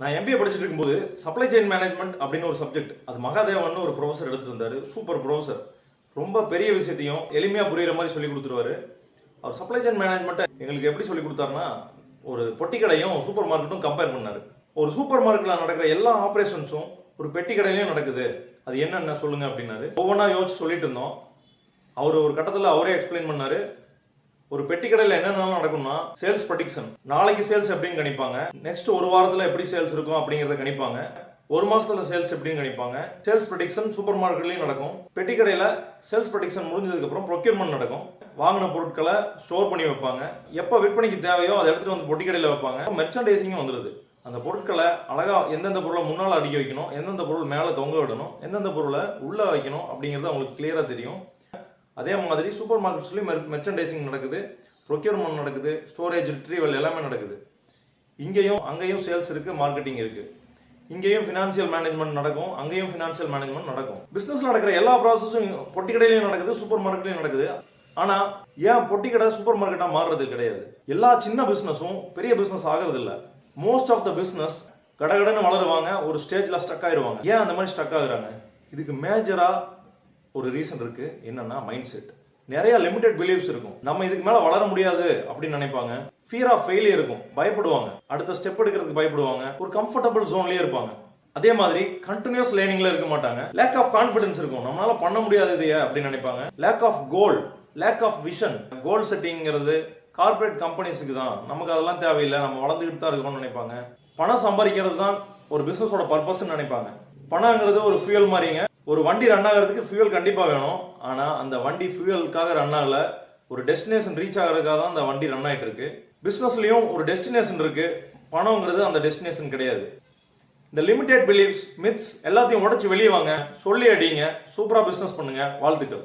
நான் எம்பிஏ படிச்சுட்டு இருக்கும்போது சப்ளை செயின் மேனேஜ்மெண்ட் அப்படின்னு ஒரு சப்ஜெக்ட், அது மகாதேவன் ஒரு ப்ரொஃபஸர் எடுத்துருந்தாரு. சூப்பர் ப்ரொஃபஸர், ரொம்ப பெரிய விஷயத்தையும் எளிமையாக புரியுற மாதிரி சொல்லி கொடுத்துருவாரு. அவர் சப்ளை செயின் மேனேஜ்மெண்ட்டை எங்களுக்கு எப்படி சொல்லி கொடுத்தாருன்னா, ஒரு பொட்டி கடையும் சூப்பர் மார்க்கெட்டும் கம்பேர் பண்ணார். ஒரு சூப்பர் மார்க்கெட்டில் நடக்கிற எல்லா ஆப்ரேஷன்ஸும் ஒரு பெட்டி கடையிலையும் நடக்குது, அது என்னென்ன சொல்லுங்க அப்படின்னாரு. ஒவ்வொன்றா யோசிச்சு சொல்லிட்டு இருந்தோம். அவர் ஒரு கட்டத்தில் அவரே எக்ஸ்பிளைன் பண்ணாரு. ஒரு பெட்டி கடையில் என்னென்னலாம் நடக்கும்னா, சேல்ஸ் ப்ரெடிக்ஷன், நாளைக்கு சேல்ஸ் எப்படின்னு கணிப்பாங்க, நெக்ஸ்ட் ஒரு வாரத்தில் எப்படி சேல்ஸ் இருக்கும் அப்படிங்கிறத கணிப்பாங்க, ஒரு மாசத்துல சேல்ஸ் எப்படின்னு கணிப்பாங்க. சேல்ஸ் ப்ரெடிக்ஷன் சூப்பர் மார்க்கெட்லையும் நடக்கும். பெட்டி கடையில் சேல்ஸ் ப்ரெடிக்ஷன் முடிஞ்சதுக்கு அப்புறம் ப்ரொக்யூர்மெண்ட் நடக்கும். வாங்கின பொருட்களை ஸ்டோர் பண்ணி வைப்பாங்க. எப்போ விற்பனைக்கு தேவையோ அதை எடுத்துட்டு வந்து பொட்டி கடையில் வைப்பாங்க. மெர்ச்சன்டைசிங்கும் வந்துடுது. அந்த பொருட்களை அழகா எந்தெந்த பொருளை முன்னால் அடுக்கி வைக்கணும், எந்தெந்த பொருள் மேலே தொங்க விடணும், எந்தெந்த பொருளை உள்ளே வைக்கணும் அப்படிங்கிறது அவங்களுக்கு கிளியராக தெரியும். அதே மாதிரி சூப்பர் மார்க்கெட்ஸ்லையும் மெர்ச்சன்டைசிங் நடக்குது, ப்ரொக்யூர்மெண்ட் நடக்குது, ஸ்டோரேஜ் ரிட்ரீவல் எல்லாமே நடக்குது. இங்கேயும் அங்கேயும் சேல்ஸ் இருக்குது, மார்க்கெட்டிங் இருக்குது. இங்கேயும் ஃபினான்ஷியல் மேனேஜ்மெண்ட் நடக்கும், அங்கேயும் ஃபினான்ஷியல் மேனேஜ்மெண்ட் நடக்கும். பிஸ்னஸில் நடக்கிற எல்லா ப்ராசஸும் பொட்டி கடையிலையும் நடக்குது, சூப்பர் மார்க்கெட்லையும் நடக்குது. ஆனால் ஏன் பொட்டி கடை சூப்பர் மார்க்கெட்டாக மாறுறது கிடையாது? எல்லா சின்ன பிஸ்னஸும் பெரிய பிஸ்னஸ் ஆகிறது இல்லை. மோஸ்ட் ஆஃப் த பிஸ்னஸ் கடகடன்னு வளருவாங்க, ஒரு ஸ்டேஜில் ஸ்டக் ஆயிடுவாங்க. ஏன் அந்த மாதிரி ஸ்டக் ஆகுறாங்க? இதுக்கு மேஜராக ஒரு ரீசன் இருக்கு. என்னன்னா, மைண்ட் செட். நிறைய லிமிடெட் பிலீவ்ஸ் இருக்கும். நம்ம இதுக்கு மேல வளர முடியாது அப்படின்னு நினைப்பாங்க. ஃபியர் ஆஃப் ஃபெயிலியர் இருக்கும், பயப்படுவாங்க, அடுத்த ஸ்டெப் எடுக்கிறதுக்கு பயப்படுவாங்க, ஒரு கம்ஃபர்டபுள் ஜோன்லயே இருப்பாங்க. அதே மாதிரி கண்டினியூஸ் லேர்னிங்ல இருக்க மாட்டாங்க. லேக் ஆஃப் கான்ஃபிடன்ஸ் இருக்கும், நம்மளால பண்ண முடியாது இதையே அப்படின்னு நினைப்பாங்க. Lack of goal, lack of vision. Goal செட்டிங்கிறது கார்பரேட் கம்பெனிஸுக்கு தான், நமக்கு அதெல்லாம் தேவையில்லை, நம்ம வளர்ந்துக்கிட்டு தான் இருக்கணும்னு நினைப்பாங்க. பணம் சம்பாதிக்கிறது தான் ஒரு பிசினஸோட பர்பஸ்ன்னு நினைப்பாங்க. பணங்கிறது ஒரு ஃபியூல் மாதிரிங்க. ஒரு வண்டி ரன் ஆகிறதுக்கு ஃபியூல் கண்டிப்பாக வேணும். ஆனால் அந்த வண்டி ஃபியூலுக்காக ரன் ஆகல, ஒரு டெஸ்டினேஷன் ரீச் ஆகிறதுக்காக தான் அந்த வண்டி ரன் ஆகிட்டு இருக்கு. பிஸ்னஸ்லையும் ஒரு டெஸ்டினேஷன் இருக்கு, பணங்கிறது அந்த டெஸ்டினேஷன் கிடையாது. இந்த லிமிடெட் பிலீஃப்ஸ், மித்ஸ் எல்லாத்தையும் உடச்சி வெளியே வாங்க, சொல்லி அடிங்க, சூப்பராக பிஸ்னஸ் பண்ணுங்க. வாழ்த்துக்கள்.